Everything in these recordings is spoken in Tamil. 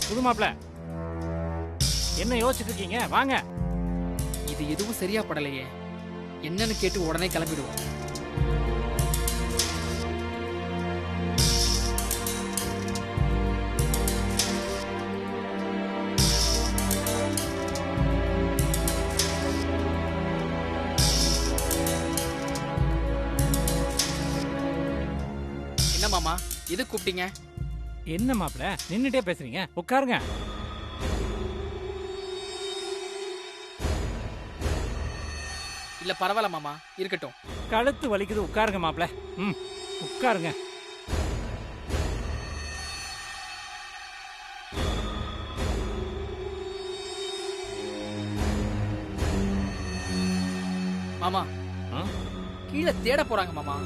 புது மாப்பிள்ள என்ன யோசிச்சுட்டு இருக்கீங்க? வாங்க. இது எதுவும் சரியா படலையே, என்னன்னு கேட்டு உடனே கிளம்பிடுவோம். என்ன மாமா, எது கூப்பிட்டீங்க? என்ன மாப்பிள்ள நின்னுட்டே பேசுறீங்க? உட்காருங்க. இல்ல பரவாயில்ல மாமா, இருக்கட்டும். கழுத்து வலிக்குது, உட்காருங்க மாப்பிள்ள. ம், உட்காருங்க. மாமா, கீழே தேட போறாங்க மாமா.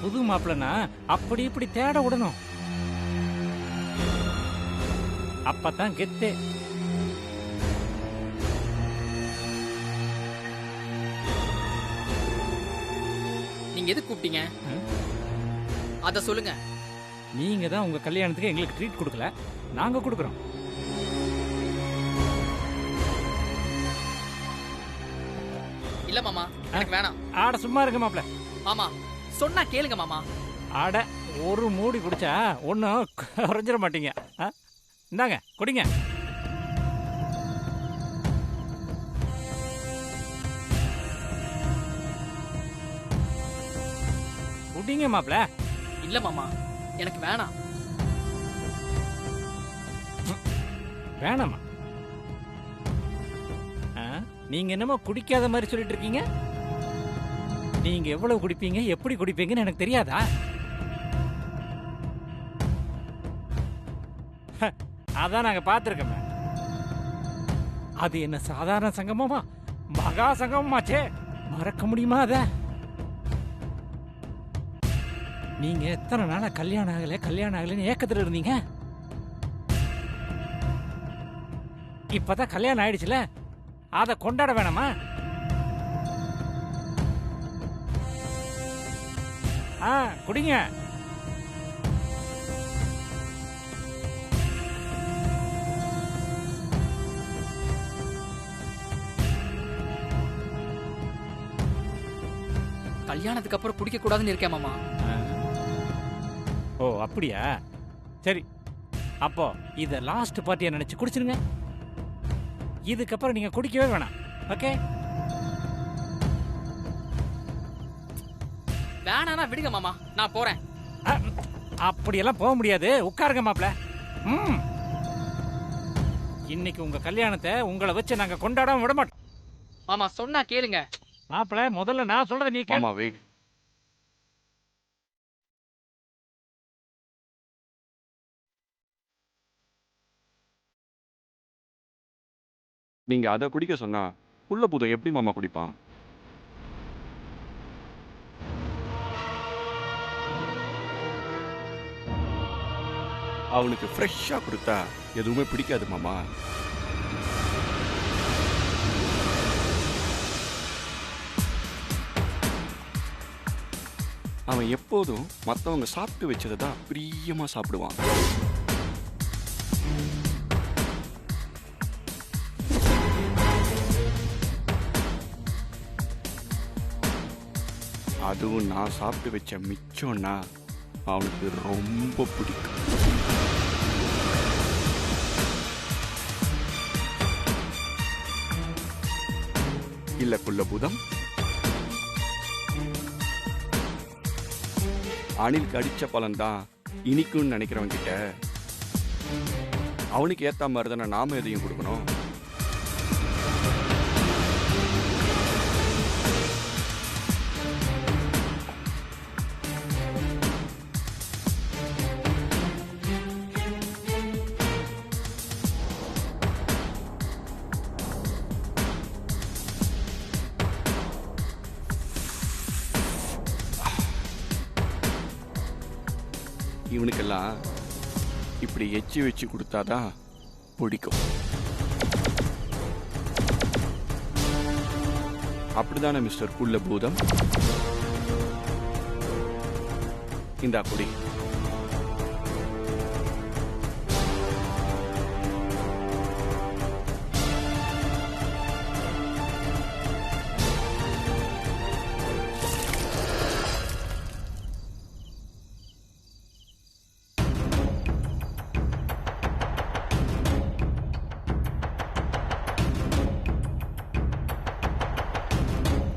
புது மாப்பிள்ளனா அப்படி இப்படி தேட விடணும், அப்பதான் கெத்து. நீங்க எது கூப்பிட்டீங்க அத சொல்லுங்க. நீங்க தான் உங்க கல்யாணத்துக்கு எங்களுக்கு ட்ரீட் கொடுக்கல, நாங்க கொடுக்கறோம். இல்ல மாமா, எனக்கு வேணாம். ஆட சும்மா இருங்க மாப்பிள்ள. மாமா சொன்னா கேளுங்க மாமா. ஆட ஒரு மூடி குடிச்சா ஒன்னும் குறைஞ்சிட மாட்டீங்க. இந்தாங்க குடிங்க. குடிங்க மாப்பிள்ள. இல்ல மாமா, எனக்கு வேணாம். வேணாமா? நீங்க என்னமோ குடிக்காத மாதிரி சொல்லிட்டு இருக்கீங்க. நீங்க எவ்வளவு குடிப்பீங்க, எப்படி குடிப்பீங்கன்னு எனக்கு தெரியாதா? அதான் நாங்க பார்த்திருக்கோமே. அது என்ன சாதாரண சங்கமமா, மகா சங்கமமாச்சே. மறக்க முடியுமா அத? நீங்க எத்தனை நாளா கல்யாணம் ஆகலன்னு ஏக்கத்துல இருந்தீங்க. இப்பதான் கல்யாணம் ஆயிடுச்சுல, அத கொண்டாட வேணாமா? குடிங்க. கல்யாணத்துக்கு அப்புறம் குடிக்க கூடாதுன்னு இருக்கேன் மாமா. ஓ அப்படியா? சரி, அப்போ இத லாஸ்ட் பார்ட்டியா நினைச்சு குடிச்சிருங்க. இதுக்கப்புறம் நீங்க குடிக்கவே வேணாம். ஓகே? வேணானா விடுங்க மாமா, நான் போறேன். அப்படியெல்லாம் போக முடியாது, உட்காருங்க மாப்ள. இன்னைக்கு உங்க கல்யாணத்தை உங்களை வச்சு நாங்க கொண்டாடாம விட மாட்டோம். மாமா சொன்னா கேளுங்க. மாப்ள முதல்ல நான் சொல்றத நீ கேளு. மாமா வெயிட். நீங்க அதை குடிக்க சொன்னா புள்ள பூதம் எப்படி மாமா குடிப்பான்? அவனுக்கு ஃப்ரெஷ்ஷா கொடுத்தா எதுவுமே பிடிக்காது மாமா. அவன் எப்போதும் மற்றவங்க சாப்பிட்டு வச்சதை தான் பிரியமா சாப்பிடுவான். அதுவும் நான் சாப்பிட்டு வச்ச மிச்சம்னா அவனுக்கு ரொம்ப பிடிக்கும். இல்ல குள்ளபூதம், அணில் கடிச்ச பழம்தான் இனிக்கும்னு நினைக்கிறவன் கிட்ட அவனுக்கு ஏத்த மாதிரி தானே நாம எதையும் கொடுக்கணும். இவனுக்கெல்லாம் இப்படி எச்சி வச்சு கொடுத்தாதான் பிடிக்கும். அப்படிதானே மிஸ்டர் குள்ளபூதம்? இந்தா குடி.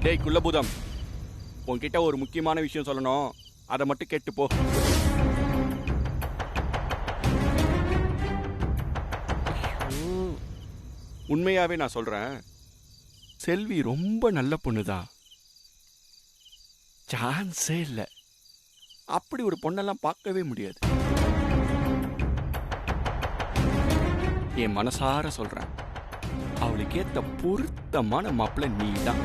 டேய் குள்ளபூதம், உன்கிட்ட ஒரு முக்கியமான விஷயம் சொல்லணும், அதை மட்டும் கேட்டு போ. உண்மையாவே நான் சொல்றேன், செல்வி ரொம்ப நல்ல பொண்ணுதான். சான்ஸே இல்லை. அப்படி ஒரு பொண்ணெல்லாம் பார்க்கவே முடியாது. என் மனசார சொல்றேன், அவளுக்கு ஏத்த பொருத்தமான மாப்பிள்ளை நீதான்.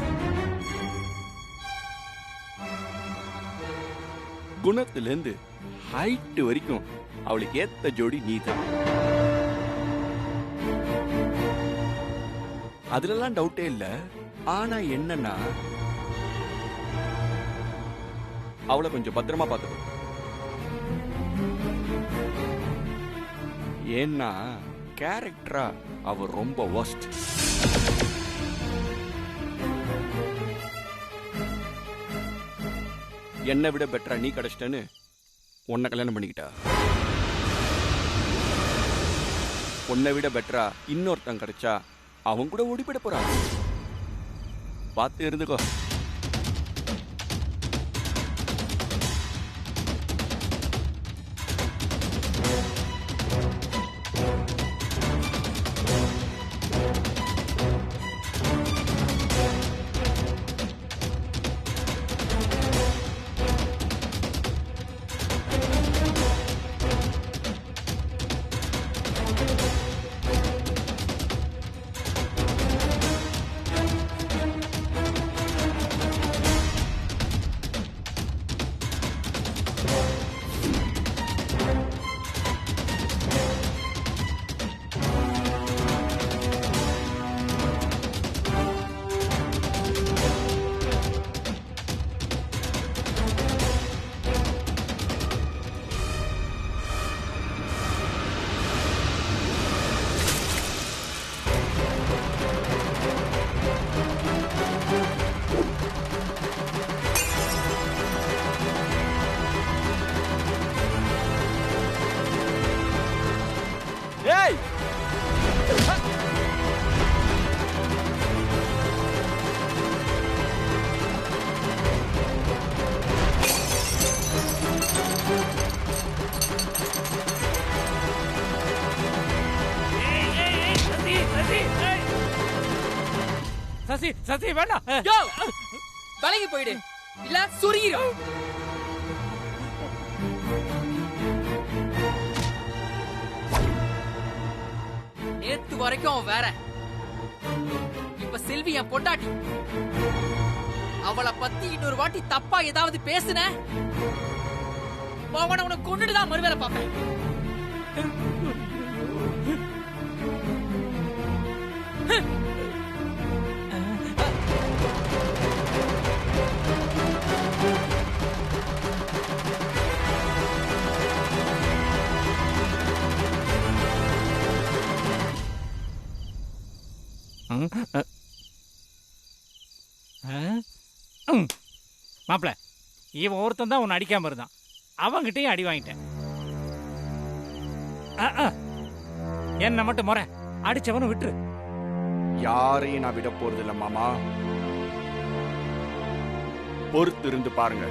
குணத்திலிருந்து ஹைட் வரைக்கும் அவளுக்கு ஏத்த ஜோடி நீதான். அதுலலாம் டவுட்டே இல்ல. ஆனா என்னன்னா, அவளை கொஞ்சம் பத்திரமா பார்த்துக்கோ. ஏன்னா கேரக்டரா அவ ரொம்ப worst. என்னை விட பெட்டரா நீ கிடைச்சிட்டேன்னு உன்னை கல்யாணம் பண்ணிக்கிட்டா. உன்னை விட பெட்டரா இன்னொருத்தன் கிடைச்சா அவன் கூட ஓடிப்பட போறான். பார்த்து இருந்துக்கோ. சசி சசி வேணாம். யோ விலகி போயிடு, இல்ல சுருகிரும். நேத்து வரைக்கும் அவன் வேற, இப்ப செல்வி என் பொண்டாட்டி. அவளை பத்தி இன்னொரு வாட்டி தப்பா ஏதாவது பேசுன, அவனை உனக்கு கொண்டுட்டுதான் மறுவேளை பார்ப்பேன். மாப்பிள, இவன் ஒருத்தன் தான் உன்னை அடிக்காம இருந்தான், அவங்கிட்டையும் அடி வாங்கிட்டேன். என்ன மட்டும் முறை அடிச்சவனும் விட்டுரு. யாரையும் நான் விட போறது இல்ல மாமா. பொறுத்து இருந்து பாருங்க.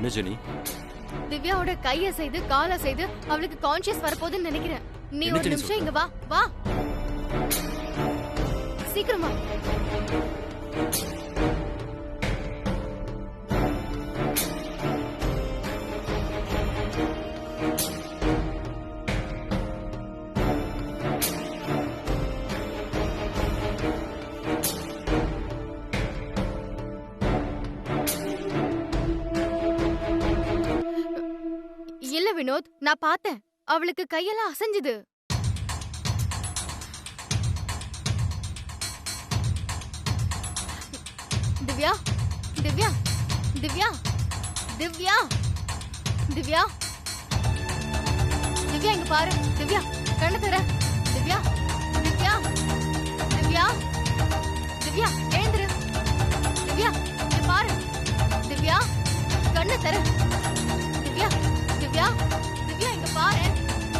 என்ன ஜெனி? திவ்யாவோட கைய செய்து கால செய்து அவளுக்கு கான்ஷியஸ் வரப்போகுதுன்னு நினைக்கிறேன். நீ என்ன ஒரு ஜெனி நிமிஷம் இங்க வா வா சீக்கிரமா. இல்ல வினோத், நான் பார்த்தேன். அவளுக்கு கையெல்லாம் அசைஞ்சுது. திவ்யா திவ்யா திவ்யா திவ்யா திவ்யா திவ்யா இங்க பாரு. திவ்யா கண்ணு தர. திவ்யா திவ்யா திவ்யா திவ்யா எழுந்துரு. திவ்யா இங்க பாரு. திவ்யா கண்ணு தர. திவ்யா திவ்யா திவ்யா இங்க பாரு.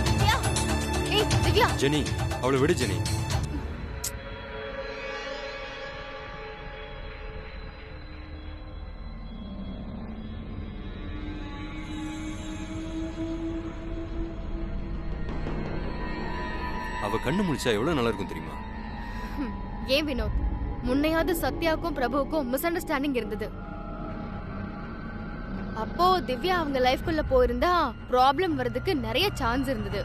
திவ்யா ஏய் திவ்யா. ஜெனி, அவளை விடு ஜெனி. அவ கண்ணு முழிச்சா எவ்வளவு நல்லா இருக்கும் தெரியுமா? ஏன் வினோத், முன்னையாவது சத்யாவுக்கும் பிரபுவுக்கும் மிஸ் அண்டர்ஸ்டாண்டிங் இருந்தது. அப்போ திவ்யா அவங்க லைஃப்குள்ள போயிருந்தா ப்ராப்ளம் வரதுக்கு நிறைய சான்ஸ் இருந்தது.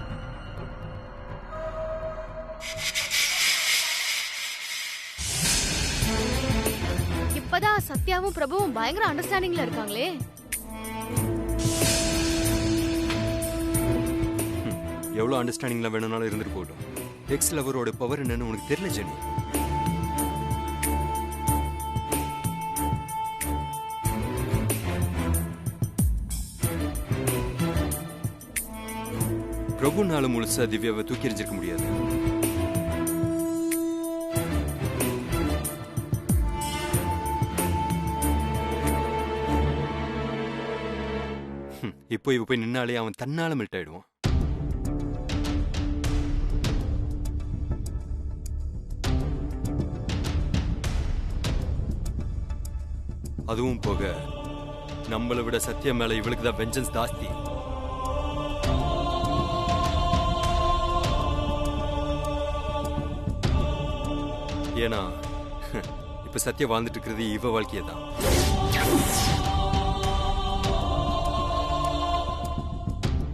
இப்பதான் சத்யாவும் பிரபுவும் பயங்கர அண்டர்ஸ்டாண்டிங்ல இருக்காங்களே. எவ்வளவு அண்டர்ஸ்டாண்டிங்ல வேணும்னாலும் இருந்துட்டு போகட்டும். எக்ஸ் லவரோட பவர் என்னன்னு உனக்கு தெரியல ஜெனி. பிரபுனால முழுசா திவ்யாவை தூக்கி எறிஞ்சிருக்க முடியாது. இப்போ இவ போய் நின்னாலே அவன் தன்னால மெல்ட் ஆயிடுவான். அதுவும் போக நம்மளை விட சத்யா மேல இவளுக்கு தான் வெஞ்சன்ஸ் ஜாஸ்தி. ஏன்னா இப்ப சத்யா வாழ்ந்துட்டு இருக்கிறது இவ வாழ்க்கையை தான்.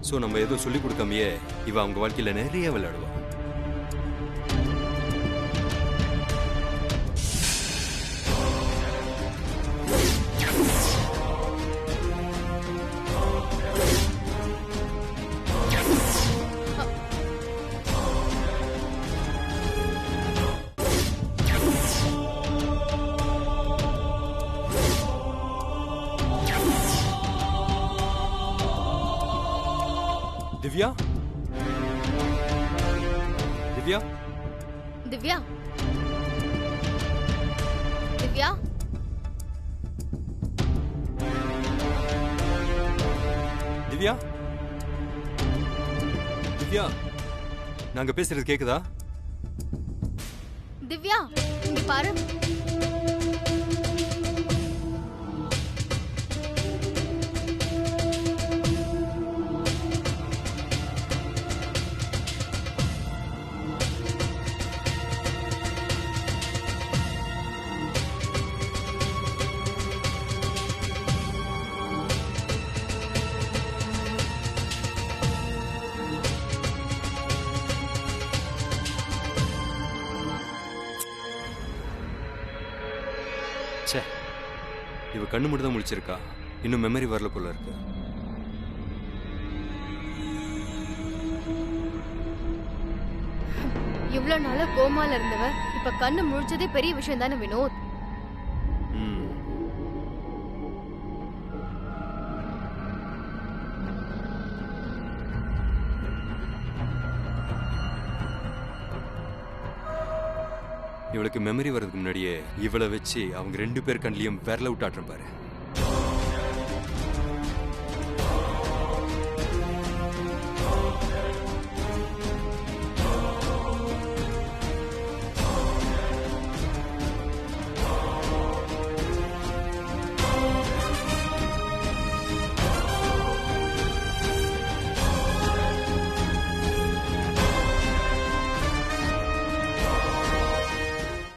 சோ நம்ம எதுவும் சொல்லி கொடுக்காமையே இவ அவங்க வாழ்க்கையில நிறைய விளையாடுவா. திவ்யா திவ்யா திவ்யா திவ்யா திவ்யா திவ்யா, நாங்க பேசுறது கேக்குதா? திவ்யா இங்க பாரு. ச்சே, இவ கண்ணு மட்டும் தான் முழிச்சிருக்கா. இன்னும் மெமரி வரல போல இருக்கு. இவ்வளவு நாளா கோமால இருந்தவ இப்ப கண்ணு முழிச்சதே பெரிய விஷயம் தானே வினோத். இவளுக்கு மெமரி வர்றதுக்கு முன்னாடியே இவளை வச்சு அவங்க ரெண்டு பேர் கண்ணிலையும் விரல விட்டாட்டும் பாரு.